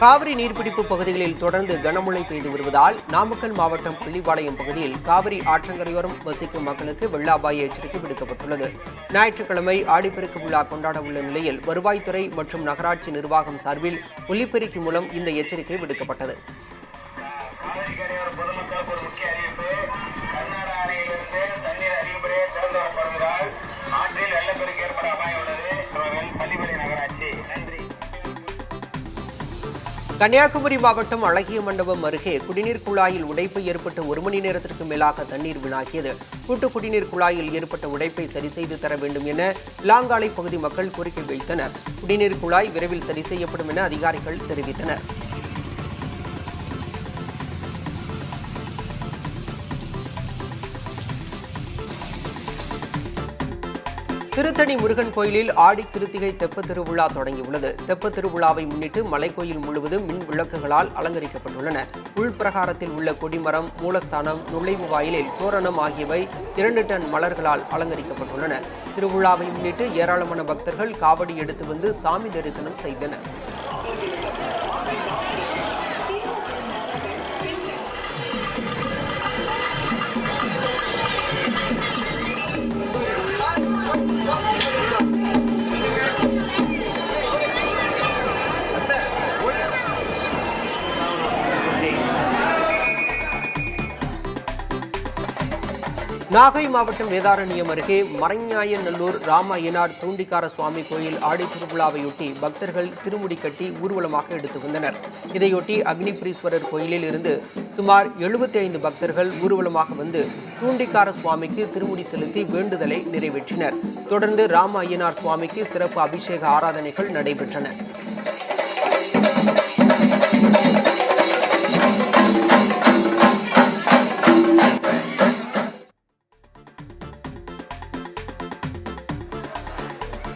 காவிரி நீர்பிடிப்பு பகுதிகளில் தொடர்ந்து கனமழை பெய்து வருவதால் நாமக்கல் மாவட்டம் பிள்ளிபாளையம் பகுதியில் காவிரி ஆற்றங்கரையோரம் வசிக்கும் மக்களுக்கு வெள்ள அபாய எச்சரிக்கை விடுக்கப்பட்டுள்ளது. ஞாயிற்றுக்கிழமை ஆடிப்பெருக்கு விழா கொண்டாட உள்ள நிலையில் வருவாய்த்துறை மற்றும் நகராட்சி நிர்வாகம் சார்பில் ஒலிபெருக்கி மூலம் இந்த எச்சரிக்கை விடுக்கப்பட்டது. கன்னியாகுமரி மாவட்டம் அழகிய மண்டபம் அருகே குடிநீர் குழாயில் உடைப்பு ஏற்பட்டு 1 மணி நேரத்திற்கு மேலாக தண்ணீர் வீணாகியது. கூட்டு குடிநீர் குழாயில் ஏற்பட்ட உடைப்பை சரி செய்து தர வேண்டும் என லாங்காலை பகுதி மக்கள் கோரிக்கை வைத்தனர். குடிநீர் குழாய் விரைவில் சரி செய்யப்படும் என அதிகாரிகள் தெரிவித்தனர். திருத்தணி முருகன் கோயிலில் ஆடி கிருத்திகை தெப்ப திருவிழா தொடங்கியுள்ளது. தெப்ப திருவிழாவை முன்னிட்டு மலைக்கோயில் முழுவதும் மின் விளக்குகளால் அலங்கரிக்கப்பட்டுள்ளன. உள்பிரகாரத்தில் உள்ள கொடிமரம், மூலஸ்தானம், நுழைவு வாயிலில் தோரணம் ஆகியவை 2 டன் மலர்களால் அலங்கரிக்கப்பட்டுள்ளன. திருவிழாவை முன்னிட்டு ஏராளமான பக்தர்கள் காவடி எடுத்து வந்து சாமி தரிசனம் செய்தனர். நாகை மாவட்டம் வேதாரண்யம் அருகே மறைஞாயநல்லூர் ராமய்யனார் தூண்டிக்கார சுவாமி கோயில் ஆடி திருவிழாவையொட்டி பக்தர்கள் திருமுடி கட்டி ஊர்வலமாக எடுத்து வந்தனர். இதையொட்டி அக்னிபுரீஸ்வரர் கோயிலில் இருந்து சுமார் 75 பக்தர்கள் ஊர்வலமாக வந்து தூண்டிக்கார சுவாமிக்கு திருமுடி செலுத்தி வேண்டுதலை நிறைவேற்றினர். தொடர்ந்து ராமய்யனார் சுவாமிக்கு சிறப்பு அபிஷேக ஆராதனைகள் நடைபெற்றன.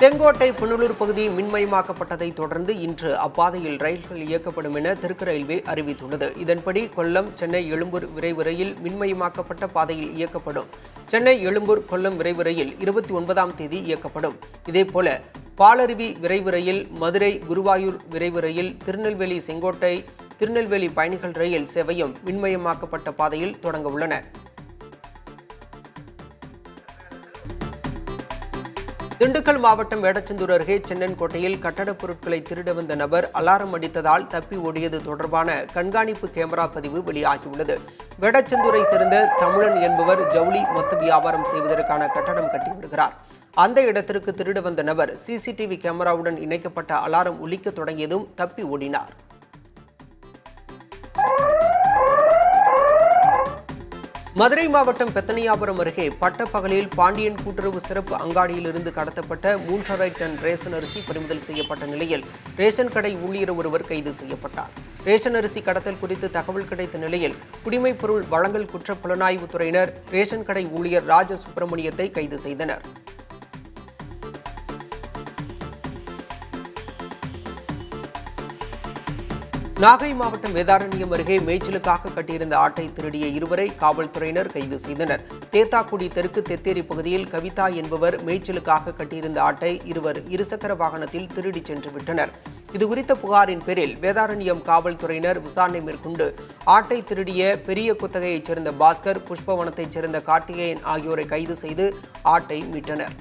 செங்கோட்டை புனலூர் பகுதி மின்மயமாக்கப்பட்டதை தொடர்ந்து இன்று அப்பாதையில் ரயில்கள் இயக்கப்படும் என தெற்கு ரயில்வே அறிவித்துள்ளது. இதன்படி கொல்லம், சென்னை, எழும்பூர் விரைவு ரயில் மின்மயமாக்கப்பட்ட பாதையில் இயக்கப்படும். சென்னை, எழும்பூர், கொல்லம் விரைவு ரயில் 29ஆம் தேதி இயக்கப்படும். இதேபோல பாலருவி விரைவு ரயில், மதுரை, குருவாயூர் விரைவு ரயில், திருநெல்வேலி, செங்கோட்டை, திருநெல்வேலி பயணிகள் ரயில் சேவையும் மின்மயமாக்கப்பட்ட பாதையில் தொடங்க உள்ளன. திண்டுக்கல் மாவட்டம் வேடச்சந்தூர் அருகே சென்னன்கோட்டையில் கட்டடப் பொருட்களை திருட வந்த நபர் அலாரம் அடித்ததால் தப்பி ஓடியது தொடர்பான கண்காணிப்பு கேமரா பதிவு வெளியாகியுள்ளது. வேடச்சந்தூரை சேர்ந்த தமிழன் என்பவர் ஜவுளி மொத்த வியாபாரம் செய்வதற்கான கட்டடம் கட்டி வருகிறார். அந்த இடத்திற்கு திருட வந்த நபர் சிசிடிவி கேமராவுடன் இணைக்கப்பட்ட அலாரம் ஒலிக்க தொடங்கியதும் தப்பி ஓடினார். மதுரை மாவட்டம் பெத்தனியாபுரம் அருகே பட்டப்பகலில் பாண்டியன் கூட்டுறவு சிறப்பு அங்காடியிலிருந்து கடத்தப்பட்ட 3.5 டன் ரேஷன் அரிசி பறிமுதல் செய்யப்பட்ட நிலையில் ரேஷன் கடை ஊழியர் ஒருவர் கைது செய்யப்பட்டார். ரேஷன் அரிசி கடத்தல் குறித்து தகவல் கிடைத்த நிலையில் குடிமைப் பொருள் வழங்கல் குற்ற புலனாய்வுத் துறையினர் ரேஷன் கடை ஊழியர் ராஜ சுப்பிரமணியத்தை கைது செய்தனர். நாகை மாவட்டம் வேதாரண்யம் அருகே மேய்ச்சலுக்காக கட்டியிருந்த ஆட்டை திருடிய 2வரை காவல்துறையினர் கைது செய்தனர். தேத்தாக்குடி தெற்கு தெத்தேரி பகுதியில் கவிதா என்பவர் மேய்ச்சலுக்காக கட்டியிருந்த ஆட்டை இருவர் இருசக்கர வாகனத்தில் திருடி சென்று விட்டனர். இதுகுறித்த புகாரின் பேரில் வேதாரண்யம் காவல்துறையினர் விசாரணை மேற்கொண்டு ஆட்டை திருடிய பெரிய குத்தகையைச் சேர்ந்த பாஸ்கர், புஷ்பவனத்தைச் சேர்ந்த கார்த்திகேயன் ஆகியோரை கைது செய்து ஆட்டை மீட்டனர்.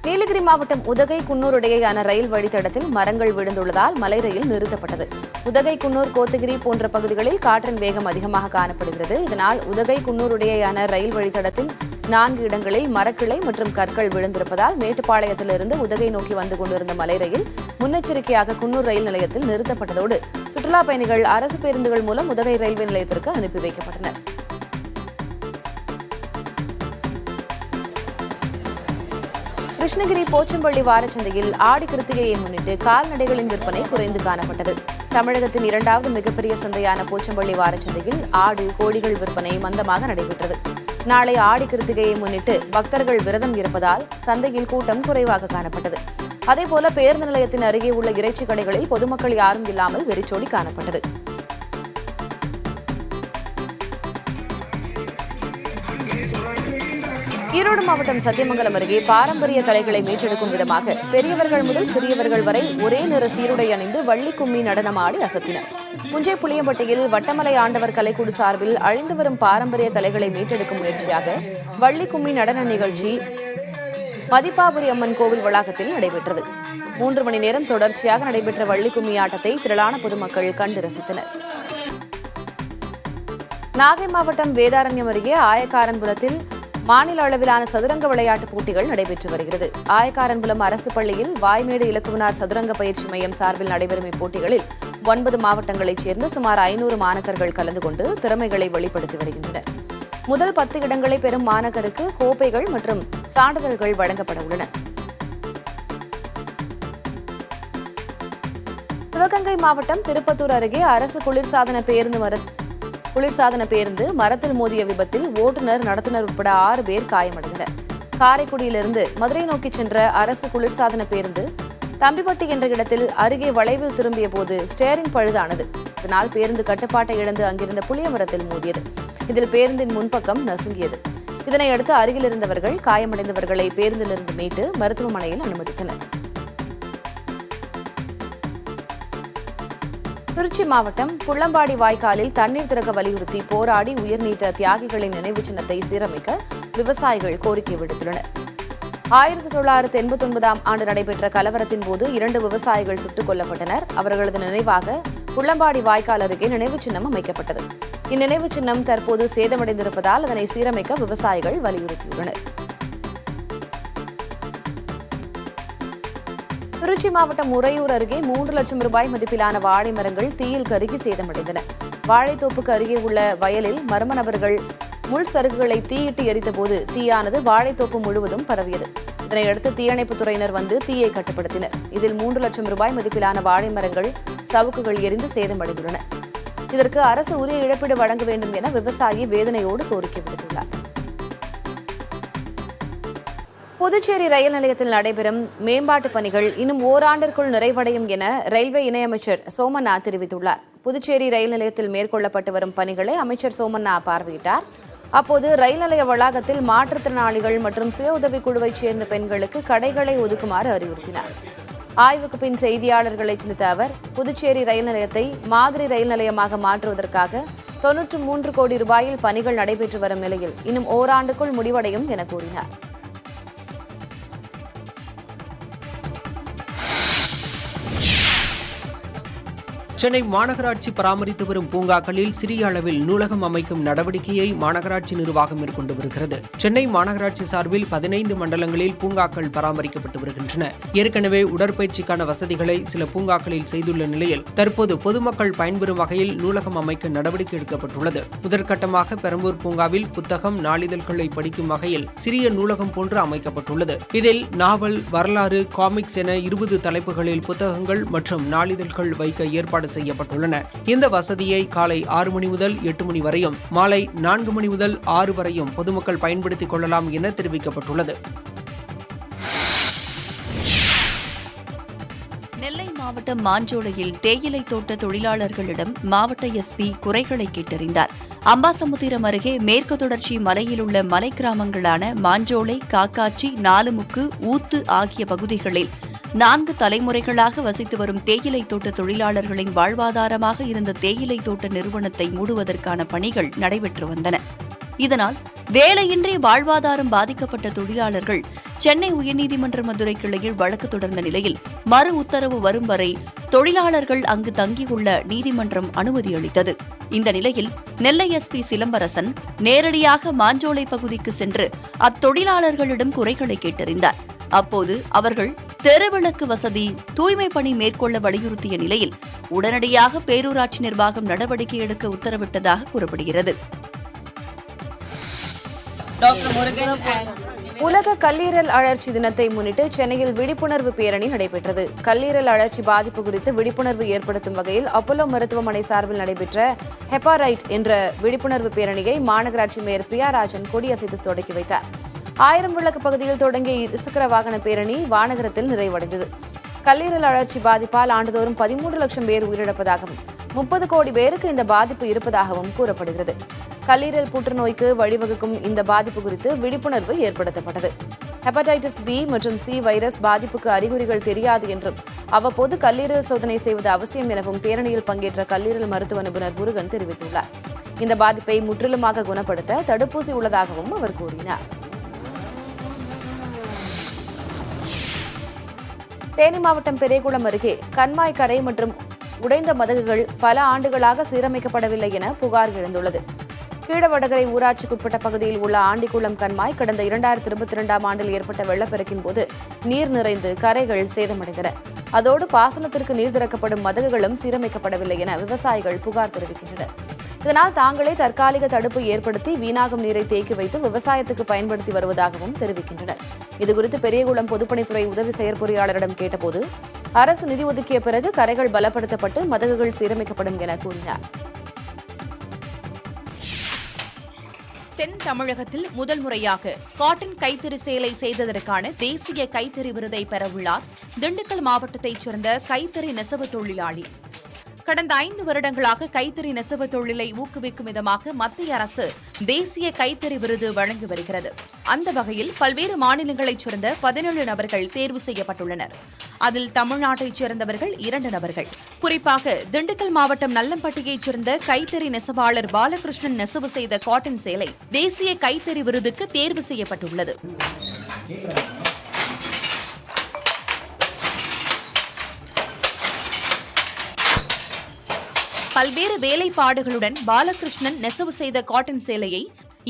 நீலகிரி மாவட்டம் உதகை குன்னூர் இடையேயான ரயில் வழித்தடத்தில் மரங்கள் விழுந்துள்ளதால் மலை ரயில் நிறுத்தப்பட்டது. உதகை குன்னூர் கோத்தகிரி போன்ற பகுதிகளில் காற்றின் வேகம் அதிகமாக காணப்படுகிறது. இதனால் உதகை குன்னூர் இடையேயான ரயில் வழித்தடத்தில் 4 இடங்களில் மரக்கிளை மற்றும் கற்கள் விழுந்திருப்பதால் மேட்டுப்பாளையத்திலிருந்து உதகை நோக்கி வந்து கொண்டிருந்த மலை ரயில் முன்னெச்சரிக்கையாக குன்னூர் ரயில் நிலையத்தில் நிறுத்தப்பட்டதோடு சுற்றுலா பயணிகள் அரசு பேருந்துகள் மூலம் உதகை ரயில்வே நிலையத்திற்கு அனுப்பி வைக்கப்பட்டனர். கிருஷ்ணகிரி போச்சம்பள்ளி வாரச்சந்தையில் ஆடி கிருத்திகையை முன்னிட்டு கால்நடைகளின் விற்பனை குறைந்து காணப்பட்டது. தமிழகத்தின் 2வது மிகப்பெரிய சந்தையான போச்சம்பள்ளி வாரச்சந்தையில் ஆடு, கோழிகள் விற்பனை மந்தமாக நடைபெற்றது. நாளை ஆடி கிருத்திகையை முன்னிட்டு பக்தர்கள் விரதம் இருப்பதால் சந்தையில் கூட்டம் குறைவாக காணப்பட்டது. அதேபோல பேருந்து நிலையத்தின் அருகே உள்ள இறைச்சி கடைகளில் பொதுமக்கள் யாரும் இல்லாமல் வெறிச்சோடி காணப்பட்டது. ஈரோடு மாவட்டம் சத்தியமங்கலம் அருகே பாரம்பரிய கலைகளை மீட்டெடுக்கும் விதமாக பெரியவர்கள் முதல் சிறியவர்கள் வரை ஒரே நிற சீருடை அணிந்து வள்ளி கும்மி நடனமாடி அசத்தினர். புஞ்சை புளியம்பட்டியில் வட்டமலை ஆண்டவர் கலைக்குழு சார்பில் அழிந்து வரும் பாரம்பரிய கலைகளை மீட்டெடுக்கும் முயற்சியாக வள்ளி கும்மி நடன நிகழ்ச்சி மதிப்பாபுரி அம்மன் கோவில் வளாகத்தில் நடைபெற்றது. 3 மணி நேரம் தொடர்ச்சியாக நடைபெற்ற வள்ளி கும்மி ஆட்டத்தை திரளான பொதுமக்கள் கண்டு ரசித்தனர். நாகை மாவட்டம் வேதாரண்யம் அருகே ஆயக்காரன்புலத்தில் மாநில அளவிலான சதுரங்க விளையாட்டுப் போட்டிகள் நடைபெற்று வருகிறது. ஆயக்காரன்புலம் அரசு பள்ளியில் வாய்மேடு இலக்குவனார் சதுரங்க பயிற்சி மையம் சார்பில் நடைபெறும் இப்போட்டிகளில் 9 மாவட்டங்களைச் சேர்ந்த சுமார் 500 மாணக்கர்கள் கலந்து கொண்டு திறமைகளை வெளிப்படுத்தி வருகின்றனர். முதல் 10 இடங்களை பெறும் மாணக்கருக்கு கோப்பைகள் மற்றும் சான்றிதழ்கள் வழங்கப்பட உள்ளன. சிவகங்கை மாவட்டம் திருப்பத்தூர் அருகே அரசு குளிர்சாதன பேருந்து மரத்தில் மோதிய விபத்தில் ஓட்டுநர், நடத்துனர் உட்பட 6 பேர் காயமடைந்தனர். காரைக்குடியிலிருந்து மதுரை நோக்கி சென்ற அரசு குளிர்சாதன பேருந்து தம்பிப்பட்டி என்ற இடத்தில் அருகே வளைவில் திரும்பிய போது ஸ்டேரிங் பழுதானது. இதனால் பேருந்து கட்டுப்பாட்டை இழந்து அங்கிருந்த புளிய மரத்தில் மோதியது. இதில் பேருந்தின் முன்பக்கம் நசுங்கியது. இதனையடுத்து அருகில் இருந்தவர்கள் காயமடைந்தவர்களை பேருந்திலிருந்து மீட்டு மருத்துவமனையில் அனுமதித்தனர். திருச்சி மாவட்டம் புள்ளம்பாடி வாய்க்காலில் தண்ணீர் திறக்க வலியுறுத்தி போராடி உயிர்நீத்த தியாகிகளின் நினைவு சின்னத்தை சீரமைக்க விவசாயிகள் கோரிக்கை விடுத்துள்ளனர். 1989ஆம் ஆண்டு நடைபெற்ற கலவரத்தின் போது 2 விவசாயிகள் சுட்டுக் கொல்லப்பட்டனர். அவர்களது நினைவாக புள்ளம்பாடி வாய்க்கால் அருகே நினைவு சின்னம் அமைக்கப்பட்டது. இந்நினைவு சின்னம் தற்போது சேதமடைந்திருப்பதால் அதனை சீரமைக்க விவசாயிகள் வலியுறுத்தியுள்ளனர். திருச்சி மாவட்டம் உறையூர் அருகே 3 லட்சம் ரூபாய் மதிப்பிலான வாழை மரங்கள் தீயில் கருகி சேதமடைந்தன. வாழைத்தோப்புக்கு அருகே உள்ள வயலில் மர்ம நபர்கள் முள் சருகுகளை தீயிட்டு எரித்தபோது தீயானது வாழைத்தோப்பு முழுவதும் பரவியது. இதனையடுத்து தீயணைப்புத் துறையினர் வந்து தீயை கட்டுப்படுத்தினர். இதில் 3 லட்சம் ரூபாய் மதிப்பிலான வாழை மரங்கள், சவுக்குகள் எரிந்து சேதமடைந்துள்ளன. இதற்கு அரசு உரிய இழப்பீடு வழங்க வேண்டும் என விவசாயி வேதனையோடு கோரிக்கை விடுத்துள்ளார். புதுச்சேரி ரயில் நிலையத்தில் நடைபெறும் மேம்பாட்டுப் பணிகள் இன்னும் ஓராண்டிற்குள் நிறைவடையும் என ரயில்வே இணையமைச்சர் சோமண்ணா தெரிவித்துள்ளார். புதுச்சேரி ரயில் நிலையத்தில் மேற்கொள்ளப்பட்டு வரும் பணிகளை அமைச்சர் சோமண்ணா பார்வையிட்டார். அப்போது ரயில் நிலைய வளாகத்தில் மாற்றுத்திறனாளிகள் மற்றும் சுய உதவிக் குழுவைச் சேர்ந்த பெண்களுக்கு கடைகளை ஒதுக்குமாறு அறிவுறுத்தினார். ஆய்வுக்கு பின் செய்தியாளர்களை சந்தித்த அவர், புதுச்சேரி ரயில் நிலையத்தை மாதிரி ரயில் நிலையமாக மாற்றுவதற்காக 93 கோடி ரூபாயில் பணிகள் நடைபெற்று வரும் நிலையில் இன்னும் ஓராண்டுக்குள் முடிவடையும் என கூறினார். சென்னை மாநகராட்சி பராமரித்து வரும் பூங்காக்களில் சிறிய அளவில் நூலகம் அமைக்கும் நடவடிக்கையை மாநகராட்சி நிர்வாகம் மேற்கொண்டு வருகிறது. சென்னை மாநகராட்சி சார்பில் 15 மண்டலங்களில் பூங்காக்கள் பராமரிக்கப்பட்டு வருகின்றன. ஏற்கனவே உடற்பயிற்சிக்கான வசதிகளை சில பூங்காக்களில் செய்துள்ள நிலையில் தற்போது பொதுமக்கள் பயன்பெறும் வகையில் நூலகம் அமைக்க நடவடிக்கை எடுக்கப்பட்டுள்ளது. முதற்கட்டமாக பெரம்பூர் பூங்காவில் புத்தகம், நாளிதழ்களை படிக்கும் வகையில் சிறிய நூலகம் போன்று அமைக்கப்பட்டுள்ளது. இதில் நாவல், வரலாறு, காமிக்ஸ் என 20 தலைப்புகளில் புத்தகங்கள் மற்றும் நாளிதழ்கள் வைக்க ஏற்பாடு செய்யப்பட்டுள்ளன. இந்த வசதியை காலை 6 மணி முதல் 8 மணி வரையும், மாலை 4 மணி முதல் 6 வரையும் பொதுமக்கள் பயன்படுத்திக் கொள்ளலாம் என தெரிவிக்கப்பட்டுள்ளது. நெல்லை மாவட்டம் மாஞ்சோலையில் தேயிலை தோட்ட தொழிலாளர்களிடம் மாவட்ட எஸ்பி குறைகளை கேட்டறிந்தார். அம்பாசமுத்திரம் அருகே மேற்கு தொடர்ச்சி மலையில் உள்ள மலை கிராமங்களான மாஞ்சோலை, காக்காச்சி, நாலுமுக்கு, ஊத்து ஆகிய பகுதிகளில் 4 தலைமுறைகளாக வசித்து வரும் தேயிலை தோட்ட தொழிலாளர்களின் வாழ்வாதாரமாக இருந்த தேயிலை தோட்ட நிறுவனத்தை மூடுவதற்கான பணிகள் நடைபெற்று வந்தன. இதனால் வேலையின்றி வாழ்வாதாரம் பாதிக்கப்பட்ட தொழிலாளர்கள் சென்னை உயர்நீதிமன்ற மதுரை கிளையில் வழக்கு தொடர்ந்த நிலையில் மறு உத்தரவு வரும் வரை தொழிலாளர்கள் அங்கு தங்கியுள்ள நீதிமன்றம் அனுமதி அளித்தது. இந்த நிலையில் நெல்லை எஸ்பி சிலம்பரசன் நேரடியாக மாஞ்சோலை பகுதிக்கு சென்று அத்தொழிலாளர்களிடம் குறைகளை கேட்டறிந்தார். அப்போது அவர்கள் தெருவிளக்கு வசதி, தூய்மை பணி மேற்கொள்ள வலியுறுத்திய நிலையில் உடனடியாக பேரூராட்சி நிர்வாகம் நடவடிக்கை எடுக்க உத்தரவிட்டதாக கூறப்படுகிறது. உலக கல்லீரல் அழற்சி தினத்தை முன்னிட்டு சென்னையில் விழிப்புணர்வு பேரணி நடைபெற்றது. கல்லீரல் அழற்சி பாதிப்பு குறித்து விழிப்புணர்வு ஏற்படுத்தும் வகையில் அப்போலோ மருத்துவமனை சார்பில் நடைபெற்ற ஹெப்பாரைட் என்ற விழிப்புணர்வு பேரணியை மாநகராட்சி மேயர் பிரியாராஜன் கொடியசைத்து தொடங்கி வைத்தார். 1000 விளக்கு பகுதியில் தொடங்கிய இருசக்கர வாகன பேரணி வானகரத்தில் நிறைவடைந்தது. கல்லீரல் அழற்சி பாதிப்பால் ஆண்டுதோறும் 13 லட்சம் பேர் உயிரிழப்பதாகவும் 30 கோடி பேருக்கு இந்த பாதிப்பு இருப்பதாகவும் கூறப்படுகிறது. கல்லீரல் புற்றுநோய்க்கு வழிவகுக்கும் இந்த பாதிப்பு குறித்து விழிப்புணர்வு ஏற்படுத்தப்பட்டது. ஹெப்படைட்டிஸ் பி மற்றும் சி வைரஸ் பாதிப்புக்கு அறிகுறிகள் தெரியாது என்றும் அவ்வப்போது கல்லீரல் சோதனை செய்வது அவசியம் எனவும் பேரணியில் பங்கேற்ற கல்லீரல் மருத்துவ நிபுணர் முருகன் தெரிவித்துள்ளார். இந்த பாதிப்பை முற்றிலுமாக குணப்படுத்த தடுப்பூசி உள்ளதாகவும் அவர் கூறினார். தேனி மாவட்டம் பெரியகுளம் அருகே கண்மாய் கரை மற்றும் உடைந்த மதகுகள் பல ஆண்டுகளாக சீரமைக்கப்படவில்லை என புகார் எழுந்துள்ளது. கீழவடகரை ஊராட்சிக்குட்பட்ட பகுதியில் உள்ள ஆண்டிக்குளம் கண்மாய் கடந்த 2022ஆம் ஆண்டில் ஏற்பட்ட வெள்ளப்பெருக்கின் போது நீர் நிறைந்து கரைகள் சேதமடைந்தன. அதோடு பாசனத்திற்கு நீர் திறக்கப்படும் மதகுகளும் சீரமைக்கப்படவில்லை என விவசாயிகள் புகார் தெரிவிக்கின்றனர். இதனால் தாங்களே தற்காலிக தடுப்பு ஏற்படுத்தி வீணாகும் நீரை தேக்கி வைத்து விவசாயத்துக்கு பயன்படுத்தி வருவதாகவும் தெரிவிக்கின்றனர். இதுகுறித்து பெரியகுளம் பொதுப்பணித்துறை உதவி செயற்பொறியாளரிடம் கேட்டபோது அரசு நிதி ஒதுக்கிய பிறகு கரைகள் பலப்படுத்தப்பட்டு மதகுகள் சீரமைக்கப்படும் என கூறினார். தென் தமிழகத்தில் முதல் முறையாக காட்டன் கைத்தறி சேலை செய்ததற்கான தேசிய கைத்தறி விருதை பெறவுள்ளார் திண்டுக்கல் மாவட்டத்தைச் சேர்ந்த கைத்தறி நெசவு தொழிலாளி. கடந்த 5 வருடங்களாக கைத்தறி நெசவு தொழிலை ஊக்குவிக்கும் விதமாக மத்திய அரசு தேசிய கைத்தறி விருது வழங்கி வருகிறது. அந்த வகையில் பல்வேறு மாநிலங்களைச் சேர்ந்த 17 நபர்கள் தேர்வு செய்யப்பட்டுள்ளனர். அதில் தமிழ்நாட்டைச் சேர்ந்தவர்கள் 2 நபர்கள். குறிப்பாக திண்டுக்கல் மாவட்டம் நல்லம்பட்டியைச் சேர்ந்த கைத்தறி நெசவாளர் பாலகிருஷ்ணன் நெசவு செய்த காட்டன் சேலை தேசிய கைத்தறி விருதுக்கு தேர்வு செய்யப்பட்டுள்ளது. பல்வேறு வேலைப்பாடுகளுடன் பாலகிருஷ்ணன் நெசவு செய்த காட்டன் சேலையை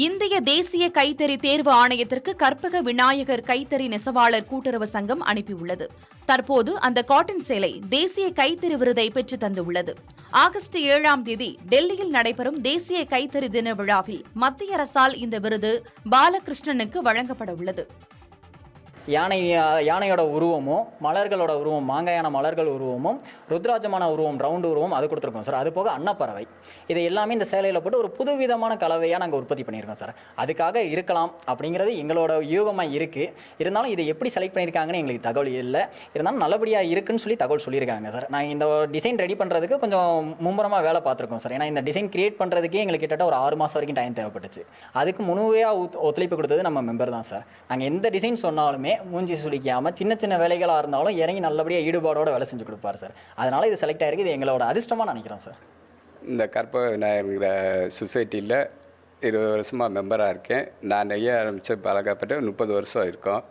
இந்திய தேசிய கைத்தறி தேர்வு ஆணையத்திற்கு கற்பக விநாயகர் கைத்தறி நெசவாளர் கூட்டுறவு சங்கம் அனுப்பியுள்ளது. தற்போது அந்த காட்டன் சேலை தேசிய கைத்தறி விருதை பெற்று தந்துள்ளது. ஆகஸ்ட் 7ஆம் தேதி டெல்லியில் நடைபெறும் தேசிய கைத்தறி தின விழாவில் மத்திய அரசால் இந்த விருது பாலகிருஷ்ணனுக்கு வழங்கப்பட உள்ளது. யானையோட உருவமும் மலர்களோட உருவம் மாங்காயான மலர்கள் உருவமும் ருத்ராஜமான உருவம் ரவுண்டு உருவம் அது கொடுத்துருக்கோம் சார். அது போக அன்னப்பறவை இது எல்லாமே இந்த சேலையில் போட்டு ஒரு புதுவிதமான கலவையாக நாங்கள் உற்பத்தி பண்ணியிருக்கோம் சார். அதுக்காக இருக்கலாம் அப்படிங்கிறது எங்களோட யூகமாக இருக்குது. இருந்தாலும் இதை எப்படி செலக்ட் பண்ணியிருக்காங்கன்னு எங்களுக்கு தகவல் இல்லை. இருந்தாலும் நல்லபடியாக இருக்குன்னு சொல்லி தகவல் சொல்லியிருக்காங்க சார். நாங்கள் இந்த டிசைன் ரெடி பண்ணுறதுக்கு கொஞ்சம் மும்முரமாக வேலை பார்த்துருக்கோம் சார். ஏன்னா இந்த டிசைன் கிரியேட் பண்ணுறதுக்கே எங்களுக்கு கிட்டத்தட்ட ஒரு 6 மாதம் வரைக்கும் டைம் தேவைப்பட்டுச்சு. அதுக்கு முழுமையாக ஒத்துழைப்பு கொடுத்தது நம்ம மெம்பர் தான் சார். நாங்கள் எந்த டிசைன் சொன்னாலுமே மூஞ்சி சுளிக்காம சின்ன சின்ன வேலைகளாக இருந்தாலும் இறங்கி நல்லபடியாக ஈடுபாடோட வேலை செஞ்சு கொடுப்பார் சார். அதனால இது செலக்ட் ஆயிருக்கு. இது எங்களோட அதிர்ஷ்டமாக நினைக்கிறோம் சார். இந்த கற்பக விநாயகர் சொசைட்டியில் 20 வருஷமாக மெம்பராக இருக்கேன். நான் நெய்ய ஆரம்பித்து பழக்கப்பட்டு 30 வருஷம் இருக்கோம்.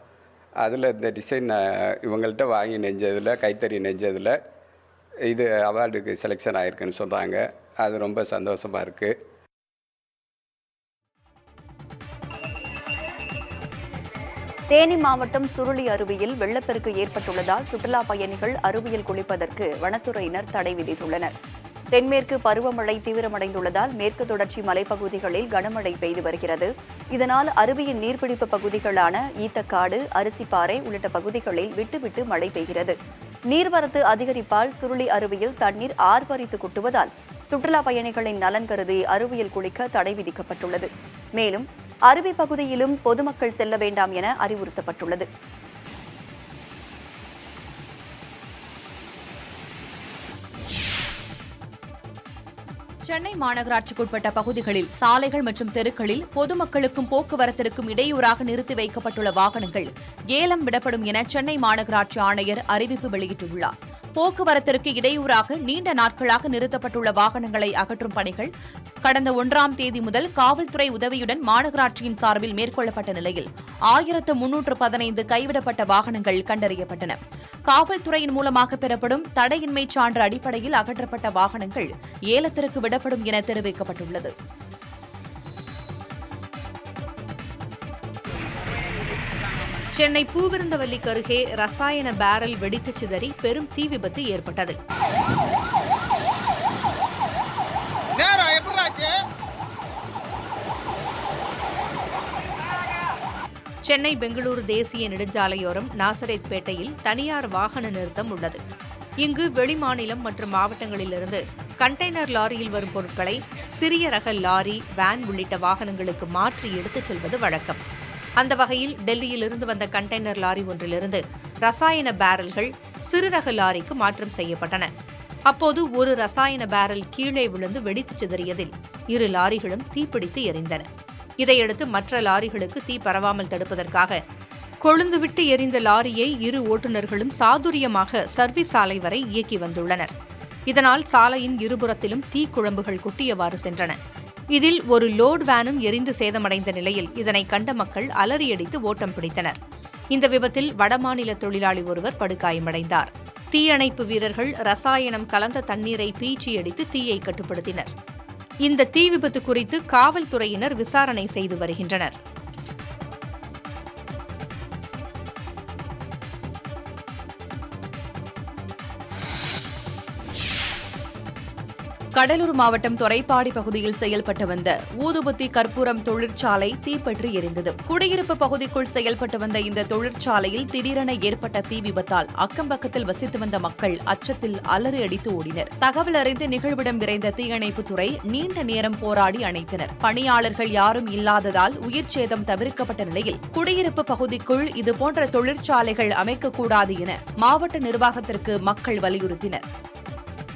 அதில் இந்த டிசைன் இவங்கள்ட்ட வாங்கி நெஞ்சதில் கைத்தறி நெஞ்சதில் இது அவார்டுக்கு செலெக்ஷன் ஆகிருக்குன்னு சொல்கிறாங்க. அது ரொம்ப சந்தோஷமாக இருக்குது. தேனி மாவட்டம் சுருளி அருவியில் வெள்ளப்பெருக்கு ஏற்பட்டுள்ளதால் சுற்றுலா பயணிகள் அருவியில் குளிப்பதற்கு வனத்துறையினர் தடை விதித்துள்ளனர். தென்மேற்கு பருவமழை தீவிரமடைந்துள்ளதால் மேற்கு தொடர்ச்சி மலைப்பகுதிகளில் கனமழை பெய்து வருகிறது. இதனால் அருவியின் நீர்பிடிப்பு பகுதிகளான ஈத்தக்காடு, அரிசிப்பாறை உள்ளிட்ட பகுதிகளில் விட்டுவிட்டு மழை பெய்கிறது. நீர்வரத்து அதிகரிப்பால் சுருளி அருவியில் தண்ணீர் ஆர்ப்பரித்து கொட்டுவதால் சுற்றுலா பயணிகளின் நலன் கருதி அருவியில் குளிக்க தடை விதிக்கப்பட்டுள்ளது. மேலும் அருவி பகுதியிலும் பொதுமக்கள் செல்ல வேண்டாம் என அறிவுறுத்தப்பட்டுள்ளது. சென்னை மாநகராட்சிக்குட்பட்ட பகுதிகளில் சாலைகள் மற்றும் தெருக்களில் பொதுமக்களுக்கும் போக்குவரத்திற்கும் இடையூறாக நிறுத்தி வைக்கப்பட்டுள்ள வாகனங்கள் ஏலம் விடப்படும் என சென்னை மாநகராட்சி ஆணையர் அறிவிப்பு வெளியிட்டுள்ளார். போக்குவரத்திற்கு இடையூறாக நீண்ட நாட்களாக நிறுத்தப்பட்டுள்ள வாகனங்களை அகற்றும் பணிகள் கடந்த 1ஆம் தேதி முதல் காவல்துறை உதவியுடன் மாநகராட்சியின் சார்பில் மேற்கொள்ளப்பட்ட நிலையில் 1315 கைவிடப்பட்ட வாகனங்கள் கண்டறியப்பட்டன. காவல்துறையின் மூலமாக பெறப்படும் தடையின்மை சான்று அடிப்படையில் அகற்றப்பட்ட வாகனங்கள் ஏலத்திற்கு விடப்படும் என தெரிவிக்கப்பட்டுள்ளது. சென்னை பூவிருந்தவல்லிக்கு அருகே ரசாயன பேரல் வெடித்து சிதறி பெரும் தீ விபத்து ஏற்பட்டது. சென்னை பெங்களூரு தேசிய நெடுஞ்சாலையோரம் நாசரேத் பேட்டையில் தனியார் வாகன நிறுத்தம் உள்ளது. இங்கு வெளிமாநிலம் மற்றும் மாவட்டங்களிலிருந்து கண்டெய்னர் லாரியில் வரும் பொருட்களை சிறிய ரக லாரி, வேன் உள்ளிட்ட வாகனங்களுக்கு மாற்றி எடுத்துச் செல்வது வழக்கம். அந்த வகையில் டெல்லியிலிருந்து வந்த கண்டெய்னர் லாரி ஒன்றிலிருந்து ரசாயன பேரல்கள் சிறு ரக லாரிக்கு மாற்றம் செய்யப்பட்டன. அப்போது ஒரு ரசாயன பேரல் கீழே விழுந்து வெடித்து சிதறியதில் 2 லாரிகளும் தீப்பிடித்து எரிந்தன. இதையடுத்து மற்ற லாரிகளுக்கு தீ பரவாமல் தடுப்பதற்காக கொழுந்துவிட்டு எரிந்த லாரியை 2 ஓட்டுநர்களும் சாதுரியமாக சர்வீஸ் சாலை வரை இயக்கி வந்துள்ளனர். இதனால் சாலையின் இருபுறத்திலும் தீக்குழம்புகள் கொட்டியவாறு சென்றன. இதில் ஒரு லோட் வேனும் எரிந்து சேதமடைந்த நிலையில் இதனை கண்ட மக்கள் அலறியடித்து ஓட்டம் பிடித்தனர். இந்த விபத்தில் வடமாநில தொழிலாளி ஒருவர் படுகாயமடைந்தார். தீயணைப்பு வீரர்கள் ரசாயனம் கலந்த தண்ணீரை பீச்சியடித்து தீயை கட்டுப்படுத்தினர். இந்த தீ விபத்து குறித்து காவல்துறையினர் விசாரணை செய்து வருகின்றனர். கடலூர் மாவட்டம் தொரைப்பாடி பகுதியில் செயல்பட்டு வந்த ஊதுபத்தி கற்பூரம் தொழிற்சாலை தீப்பற்றி எரிந்தது. குடியிருப்பு பகுதிக்குள் செயல்பட்டு வந்த இந்த தொழிற்சாலையில் திடீரென ஏற்பட்ட தீ விபத்தால் அக்கம்பக்கத்தில் வசித்து வந்த மக்கள் அச்சத்தில் அலறி அடித்து ஓடினர். தகவல் அறிந்து நிகழ்விடம் விரைந்த தீயணைப்புத்துறை நீண்ட நேரம் போராடி அணைத்தனர். பணியாளர்கள் யாரும் இல்லாததால் உயிர் சேதம் தவிர்க்கப்பட்ட நிலையில் குடியிருப்பு பகுதிக்குள் இதுபோன்ற தொழிற்சாலைகள் அமைக்கக்கூடாது என மாவட்ட நிர்வாகத்திற்கு மக்கள் வலியுறுத்தினர்.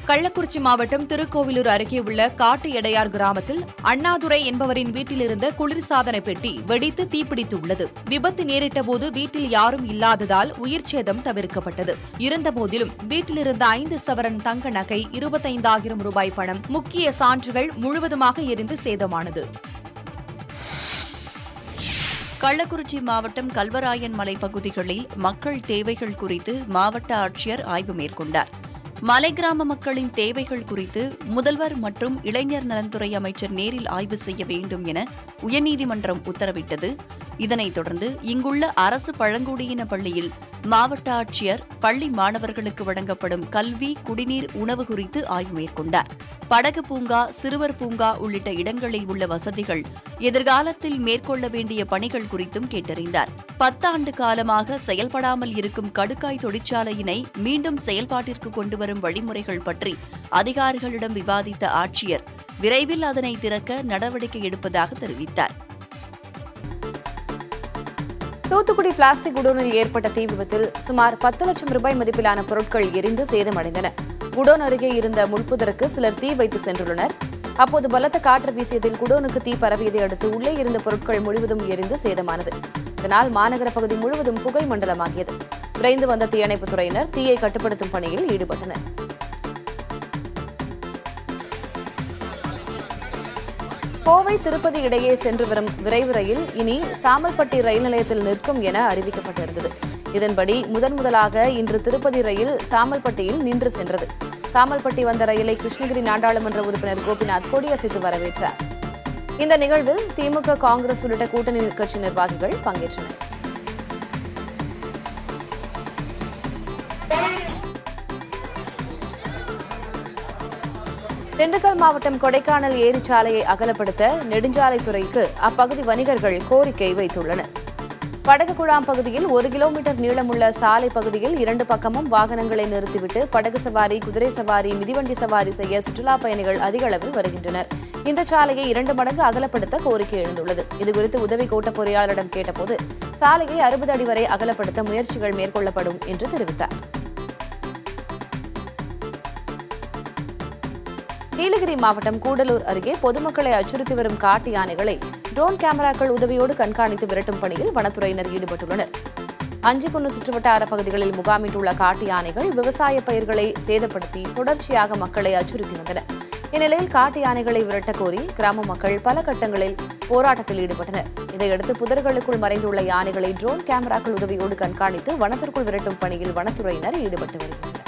கள்ளக்குறிச்சி மாவட்டம் திருக்கோவிலூர் அருகே உள்ள காட்டு எடையார் கிராமத்தில் அண்ணாதுரை என்பவரின் வீட்டிலிருந்த குளிர்சாதன பெட்டி வெடித்து தீப்பிடித்துள்ளது. விபத்து நேரிட்டபோது வீட்டில் யாரும் இல்லாததால் உயிர் சேதம் தவிர்க்கப்பட்டது. இருந்தபோதிலும் வீட்டிலிருந்த 5 சவரன் தங்க நகை, 25,000 ரூபாய் பணம், முக்கிய சான்றுகள் முழுவதுமாக எரிந்து சேதமானது. கள்ளக்குறிச்சி மாவட்டம் கல்வராயன் மலை பகுதிகளில் மக்கள் தேவைகள் குறித்து மாவட்ட ஆட்சியர் ஆய்வு மேற்கொண்டார். மலை கிராம மக்களின் தேவைகள் குறித்து முதல்வர் மற்றும் இளைஞர் நலன்துறை அமைச்சர் நேரில் ஆய்வு செய்ய வேண்டும் என உயர்நீதிமன்றம் உத்தரவிட்டது. இதனைத் தொடர்ந்து இங்குள்ள அரசு பழங்குடியின பள்ளியில் மாவட்ட ஆட்சியர் பள்ளி மாணவர்களுக்கு வழங்கப்படும் கல்வி, குடிநீர், உணவு குறித்து ஆய்வு மேற்கொண்டார். படகு பூங்கா, சிறுவர் பூங்கா உள்ளிட்ட இடங்களில் உள்ள வசதிகள், எதிர்காலத்தில் மேற்கொள்ள வேண்டிய பணிகள் குறித்தும் கேட்டறிந்தார். 10 ஆண்டு காலமாக செயல்படாமல் இருக்கும் கடுக்காய் தொழிற்சாலையினை மீண்டும் செயல்பாட்டிற்கு கொண்டுவரும் வழிமுறைகள் பற்றி அதிகாரிகளிடம் விவாதித்த ஆட்சியர் விரைவில் அதனை திறக்க நடவடிக்கை எடுப்பதாக தெரிவித்தார். தூத்துக்குடி பிளாஸ்டிக் குடோனில் ஏற்பட்ட தீ விபத்தில் சுமார் 10 லட்சம் ரூபாய் மதிப்பிலான பொருட்கள் எரிந்து சேதமடைந்தன. குடோன் அருகே இருந்த முள்புதருக்கு சிலர் தீ வைத்து சென்றுள்ளனர். அப்போது பலத்த காற்று வீசியதில் குடோனுக்கு தீ பரவியதை அடுத்து உள்ளே இருந்த பொருட்கள் முழுவதும் எரிந்து சேதமானது. இதனால் மாநகர பகுதி முழுவதும் புகை மண்டலமாகியது. விரைந்து வந்த தீயணைப்புத் துறையினர் தீயை கட்டுப்படுத்தும் பணியில் ஈடுபட்டனர். கோவை திருப்பதி இடையே சென்று வரும் விரைவு ரயில் இனி சாமல்பட்டி ரயில் நிலையத்தில் நிற்கும் என அறிவிக்கப்பட்டிருந்தது. இதன்படி முதலாக இன்று திருப்பதி ரயில் சாமல்பட்டியில் நின்று சென்றது. சாமல்பட்டி வந்த ரயிலை கிருஷ்ணகிரி நாடாளுமன்ற உறுப்பினர் கோபிநாத் கொடியசைத்து வரவேற்றார். இந்த நிகழ்வில் திமுக, காங்கிரஸ் உள்ளிட்ட கூட்டணி கட்சி நிர்வாகிகள் பங்கேற்றனர். திண்டுக்கல் மாவட்டம் கொடைக்கானல் ஏரிச்சாலையை அகலப்படுத்த நெடுஞ்சாலைத்துறைக்கு அப்பகுதி வணிகர்கள் கோரிக்கை வைத்துள்ளனர். படகு குழாம் பகுதியில் 1 கிலோமீட்டர் நீளமுள்ள சாலை பகுதியில் 2 பக்கமும் வாகனங்களை நிறுத்திவிட்டு படகு சவாரி, குதிரை சவாரி, மிதிவண்டி சவாரி செய்ய சுற்றுலாப் பயணிகள் அதிக அளவில் வருகின்றனர். இந்த சாலையை 2 மடங்கு அகலப்படுத்த கோரிக்கை எழுந்துள்ளது. இதுகுறித்து உதவி கோட்ட பொறியாளரிடம் கேட்டபோது சாலையை 60 அடி வரை அகலப்படுத்த முயற்சிகள் மேற்கொள்ளப்படும் என்று தெரிவித்தார். நீலகிரி மாவட்டம் கூடலூர் அருகே பொதுமக்களை அச்சுறுத்தி வரும் காட்டு யானைகளை ட்ரோன் கேமராக்கள் உதவியோடு கண்காணித்து விரட்டும் பணியில் வனத்துறையினர் ஈடுபட்டுள்ளனர். அஞ்சிக்குன்னு சுற்றுவட்டார பகுதிகளில் முகாமிட்டுள்ள காட்டு யானைகள் விவசாய பயிர்களை சேதப்படுத்தி தொடர்ச்சியாக மக்களை அச்சுறுத்தி வந்தன. இந்நிலையில் காட்டு யானைகளை விரட்ட கோரி கிராம மக்கள் பல கட்டங்களில் போராட்டத்தில் ஈடுபட்டனர். இதையடுத்து புதர்களுக்குள் மறைந்துள்ள யானைகளை ட்ரோன் கேமராக்கள் உதவியோடு கண்காணித்து வனத்திற்குள் விரட்டும் பணியில் வனத்துறையினர் ஈடுபட்டு வருகின்றனர்.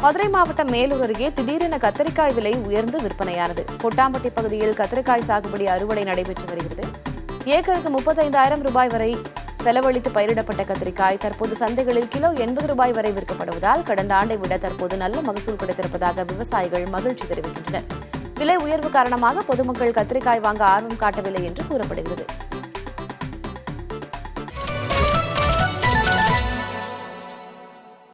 மதுரை மாவட்டம் மேலூர் அருகே திடீரென கத்தரிக்காய் விலை உயர்ந்து விற்பனையானது. கொட்டாம்பட்டி பகுதியில் கத்தரிக்காய் சாகுபடி அறுவடை நடைபெற்று வருகிறது. ஏக்கருக்கு 35,000 ரூபாய் வரை செலவழித்து பயிரிடப்பட்ட கத்தரிக்காய் தற்போது சந்தைகளில் கிலோ 80 ரூபாய் வரை விற்கப்படுவதால் கடந்த ஆண்டை விட தற்போது நல்ல மகசூல் கிடைத்திருப்பதாக விவசாயிகள் மகிழ்ச்சி தெரிவிக்கின்றனர். விலை உயர்வு காரணமாக பொதுமக்கள் கத்தரிக்காய் வாங்க ஆர்வம் காட்டவில்லை என்று கூறப்படுகிறது.